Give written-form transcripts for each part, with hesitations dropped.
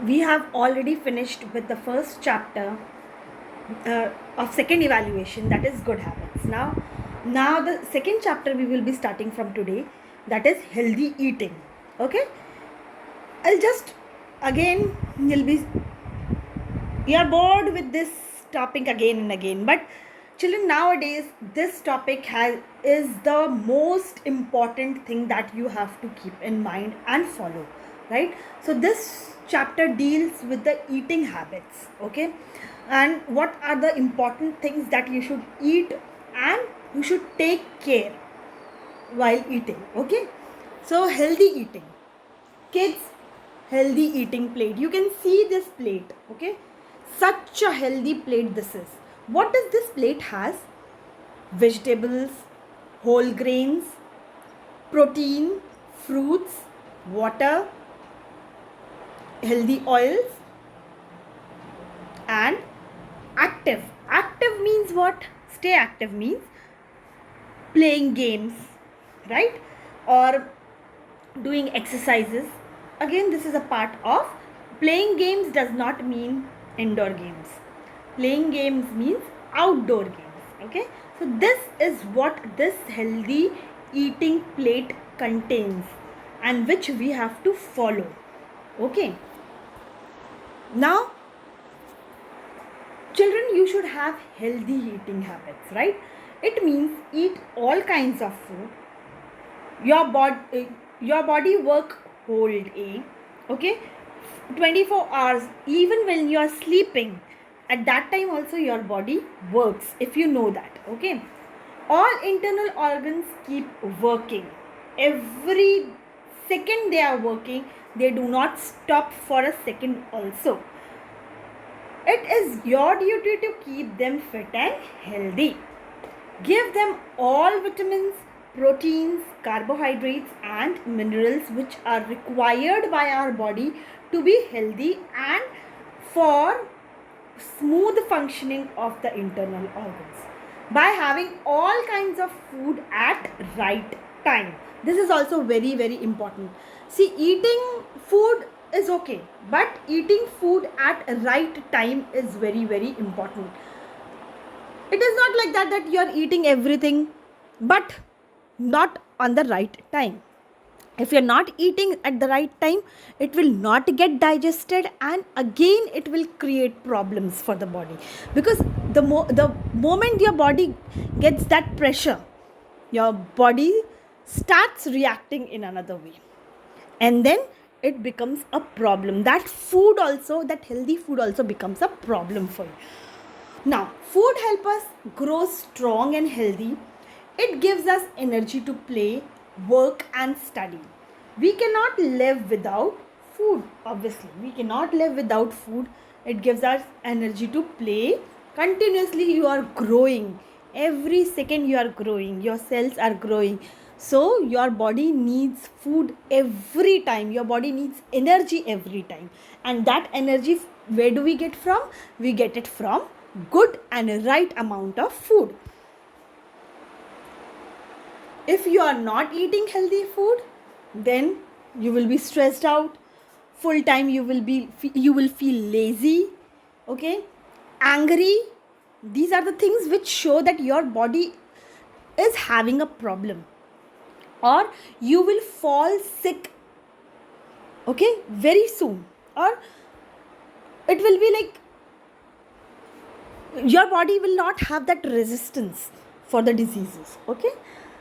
we have already finished with the first chapter of second evaluation, that is good habits. Now the second chapter we will be starting from today, that is healthy eating. Okay, I'll just again you'll be you are bored with this topic again and again, but children, nowadays this topic is the most important thing that you have to keep in mind and follow, right? So this chapter deals with the eating habits. Okay, and what are the important things that you should eat and you should take care while eating. Okay, so healthy eating, kids, healthy eating plate, you can see this plate. Okay, such a healthy plate this is. What does this plate has? Vegetables, whole grains, protein, fruits, water, healthy oils, and active means what? Stay active means playing games, right? Or doing exercises. Again, this is a part of playing games. Does not mean indoor games. Playing games means outdoor games. Okay, so this is what this healthy eating plate contains and which we have to follow. Okay, now children, you should have healthy eating habits, right? It means eat all kinds of food. Your body work whole day. Okay, 24 hours, even when you are sleeping, at that time also your body works, if you know that. Okay, all internal organs keep working. Every second they are working, they do not stop for a second also. It is your duty to keep them fit and healthy. Give them all vitamins, proteins, carbohydrates, and minerals which are required by our body to be healthy and for smooth functioning of the internal organs. By having all kinds of food at right time. This is also very, very important. See, eating food is okay, but eating food at right time is very, very important. It is not like that you are eating everything but not on the right time. If you're not eating at the right time, it will not get digested, and again it will create problems for the body, because the moment your body gets that pressure, your body starts reacting in another way, and then it becomes a problem. That healthy food also becomes a problem for you. Now, food helps us grow strong and healthy. It gives us energy to play, work, and study. We cannot live without food, obviously. We cannot live without food. It gives us energy to play. Continuously, you are growing. Every second, you are growing. Your cells are growing. So, your body needs food every time. Your body needs energy every time. And that energy, where do we get from? We get it from good and right amount of food. If you are not eating healthy food, then you will be stressed out. Full time you will feel lazy. Okay, angry. These are the things which show that your body is having a problem, or you will fall sick. Okay, very soon, or it will be like your body will not have that resistance for the diseases. Okay,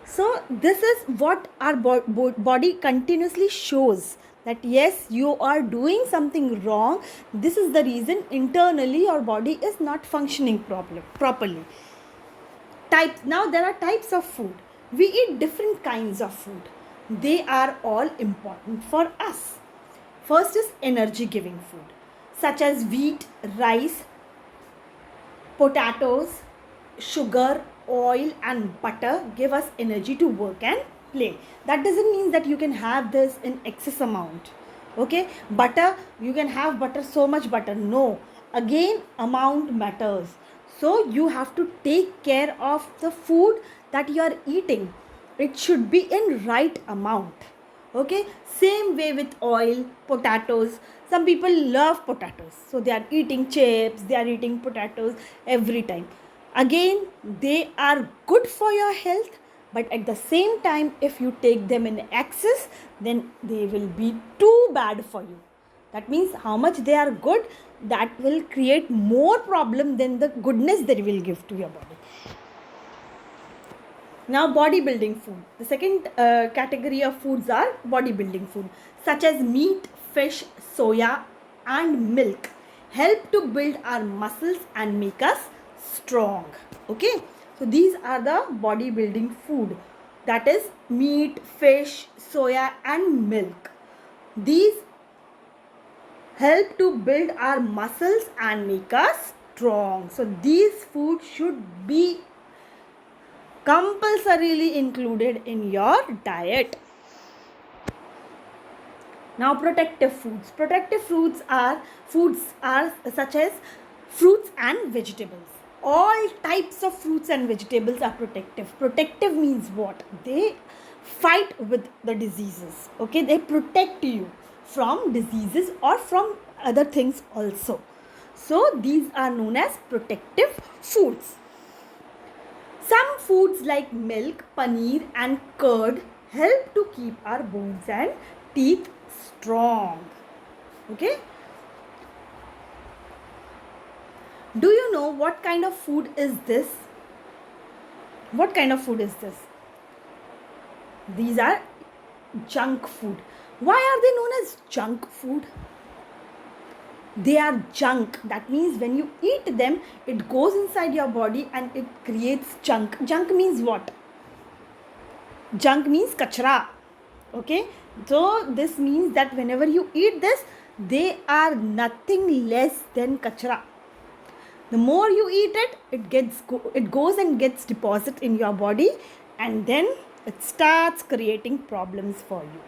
so this is what our body continuously shows, that yes, you are doing something wrong. This is the reason internally your body is not functioning properly. Types, now there are types of food. We eat different kinds of food. They are all important for us. First is energy giving food, such as wheat, rice, potatoes, sugar, oil, and butter give us energy to work and play. That doesn't mean that you can have this in excess amount. Okay, butter, you can have butter, so much butter. No, again, amount matters. So you have to take care of the food that you are eating. It should be in right amount. Okay, same way with oil, potatoes. Some people love potatoes, so they are eating chips, they are eating potatoes every time. Again, they are good for your health, but at the same time, if you take them in excess, then they will be too bad for you. That means how much they are good, that will create more problem than the goodness they will give to your body. Now, bodybuilding food. The second category of foods are bodybuilding food, such as meat, fish, soya, and milk. Help to build our muscles and make us strong. Okay, so these are the bodybuilding food. That is meat, fish, soya, and milk. These help to build our muscles and make us strong. So these foods should be compulsorily included in your diet. Now, protective foods. Protective foods are such as fruits and vegetables. All types of fruits and vegetables are protective. Protective means what? They fight with the diseases. Okay, they protect you from diseases or from other things also. So these are known as protective foods. Some foods like milk, paneer, and curd help to keep our bones and teeth strong. Okay? Do you know what kind of food is this? What kind of food is this? These are junk food. Why are they known as junk food? They are junk. That means when you eat them, it goes inside your body and it creates junk. Junk means what? Junk means kachra. Okay, so this means that whenever you eat this, they are nothing less than kachra. The more you eat it, it goes and gets deposited in your body, and then it starts creating problems for you.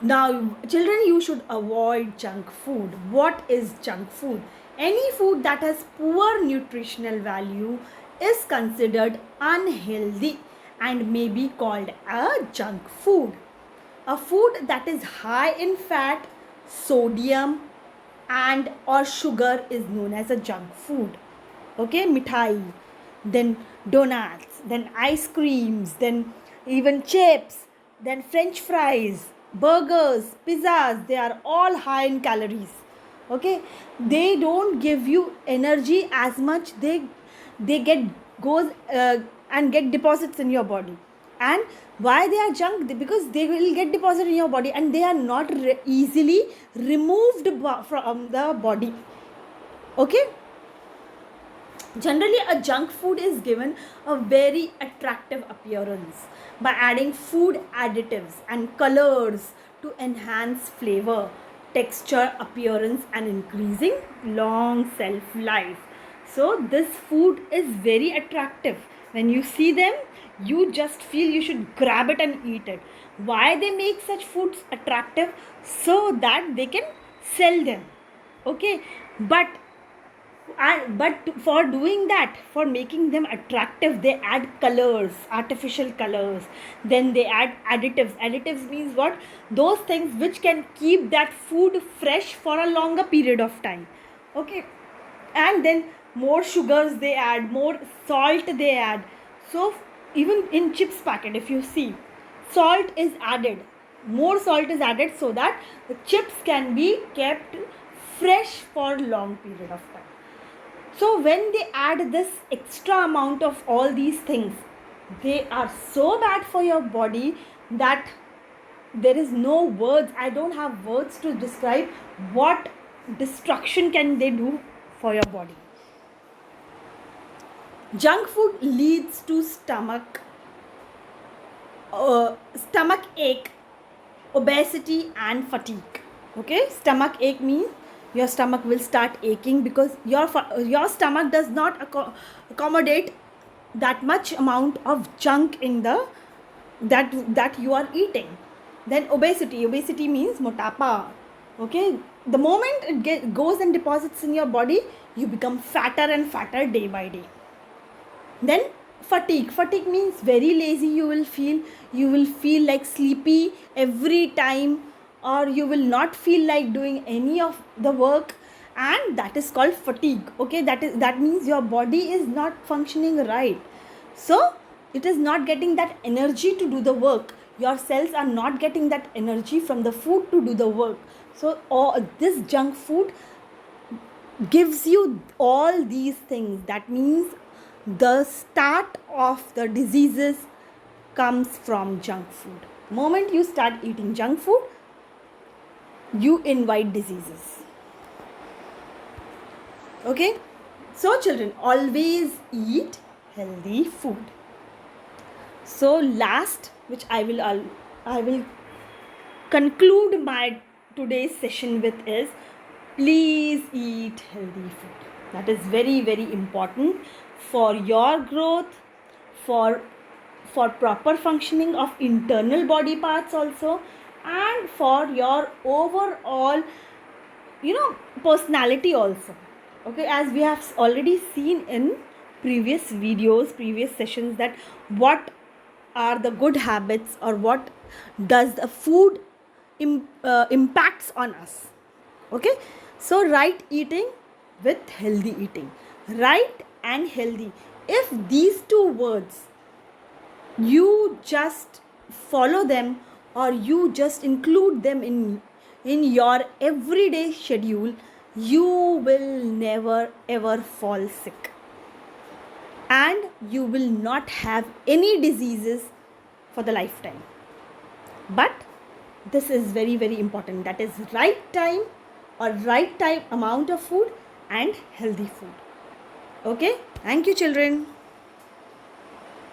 Now, children, you should avoid junk food. What is junk food? Any food that has poor nutritional value is considered unhealthy and may be called a junk food. A food that is high in fat, sodium, and or sugar is known as a junk food. Okay, mithai, then donuts, then ice creams, then even chips, then french fries, burgers, pizzas, they are all high in calories. Okay, they don't give you energy as much. They get goes and get deposits in your body. And why they are junk? Because they will get deposited in your body and they are not easily removed from the body. Okay, generally a junk food is given a very attractive appearance by adding food additives and colors to enhance flavor, texture, appearance, and increasing long shelf life. So this food is very attractive. When you see them, you just feel you should grab it and eat it. Why they make such foods attractive? So that they can sell them. Okay, but for doing that, for making them attractive, they add colors, artificial colors. Then they add additives. Additives means what? Those things which can keep that food fresh for a longer period of time. Okay, and then more sugars they add, more salt they add. So even in chips packet, if you see, salt is added, more salt is added so that the chips can be kept fresh for long period of time. So when they add this extra amount of all these things, they are so bad for your body that there is no words. I don't have words to describe what destruction can they do for your body. Junk food leads to stomach ache, obesity, and fatigue. Okay, stomach ache means your stomach will start aching because your stomach does not accommodate that much amount of junk in the that you are eating. Then obesity means motapa. Okay, the moment it goes and deposits in your body, you become fatter and fatter day by day. Then Fatigue means very lazy. You will feel like sleepy every time, or you will not feel like doing any of the work, and that is called fatigue. Okay, that means your body is not functioning right. So it is not getting that energy to do the work. Your cells are not getting that energy from the food to do the work. So all this junk food gives you all these things. That means the start of the diseases comes from junk food. Moment you start eating junk food, you invite diseases. Okay, so children, always eat healthy food. So last, which I will conclude my today's session with, is please eat healthy food. That is very, very important for your growth, for proper functioning of internal body parts also, and for your overall personality also. Okay, as we have already seen in previous videos, previous sessions, that what are the good habits, or what does the food impacts on us. Okay, so right eating with healthy eating, right and healthy, if these two words you just follow them, or you just include them in your everyday schedule, you will never ever fall sick, and you will not have any diseases for the lifetime. But this is very, very important, that is right time, or right time amount of food, and healthy food. Okay, thank you children.